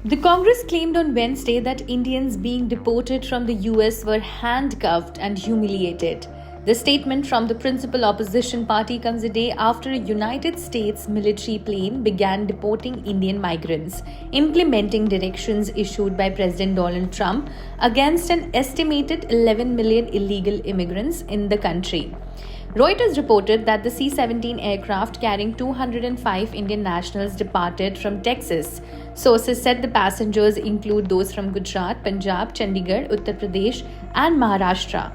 The Congress claimed on Wednesday that Indians being deported from the US were handcuffed and humiliated. The statement from the principal opposition party comes a day after a United States military plane began deporting Indian migrants, implementing directions issued by President Donald Trump against an estimated 11 million illegal immigrants in the country. Reuters reported that the C-17 aircraft carrying 205 Indian nationals departed from Texas. Sources said the passengers include those from Gujarat, Punjab, Chandigarh, Uttar Pradesh, and Maharashtra.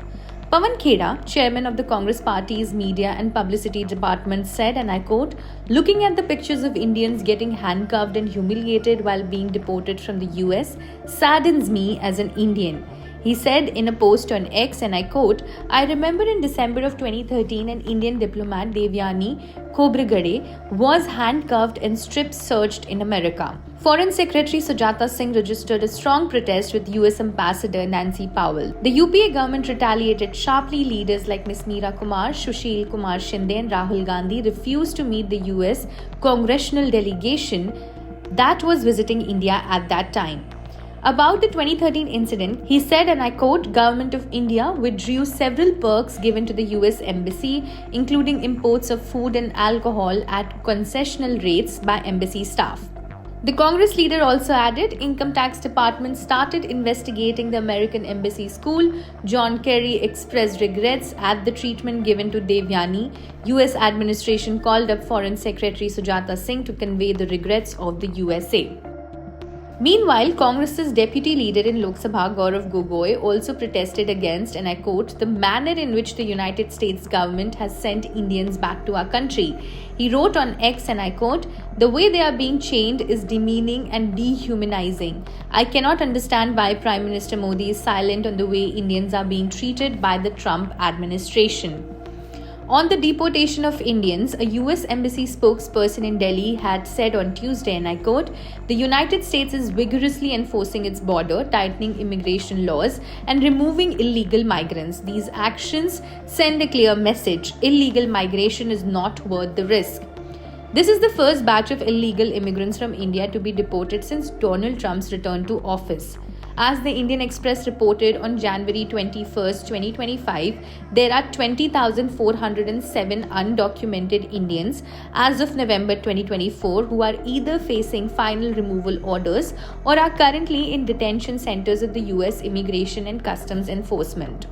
Pawan Kheda, chairman of the Congress Party's Media and Publicity Department, said, and I quote, "Looking at the pictures of Indians getting handcuffed and humiliated while being deported from the US saddens me as an Indian." He said in a post on X, and I quote, "I remember in December of 2013, an Indian diplomat, Devyani Khobragade, was handcuffed and strip-searched in America." Foreign Secretary Sujata Singh registered a strong protest with US Ambassador Nancy Powell. The UPA government retaliated sharply. Leaders like Ms. Meera Kumar, Sushil Kumar Shinde, and Rahul Gandhi refused to meet the US congressional delegation that was visiting India at that time. About the 2013 incident, he said, and I quote, "Government of India withdrew several perks given to the US Embassy, including imports of food and alcohol at concessional rates by embassy staff." The Congress leader also added, Income Tax Department started investigating the American Embassy School. John Kerry expressed regrets at the treatment given to Devyani. US administration called up Foreign Secretary Sujata Singh to convey the regrets of the USA. Meanwhile, Congress's deputy leader in Lok Sabha, Gaurav Gogoi, also protested against, and I quote, "the manner in which the United States government has sent Indians back to our country." He wrote on X, and I quote, "The way they are being chained is demeaning and dehumanizing. I cannot understand why Prime Minister Modi is silent on the way Indians are being treated by the Trump administration." On the deportation of Indians, a US Embassy spokesperson in Delhi had said on Tuesday, and I quote, "The United States is vigorously enforcing its border, tightening immigration laws, and removing illegal migrants. These actions send a clear message. Illegal migration is not worth the risk." This is the first batch of illegal immigrants from India to be deported since Donald Trump's return to office. As the Indian Express reported on January 21, 2025, there are 20,407 undocumented Indians as of November 2024 who are either facing final removal orders or are currently in detention centers of the US Immigration and Customs Enforcement.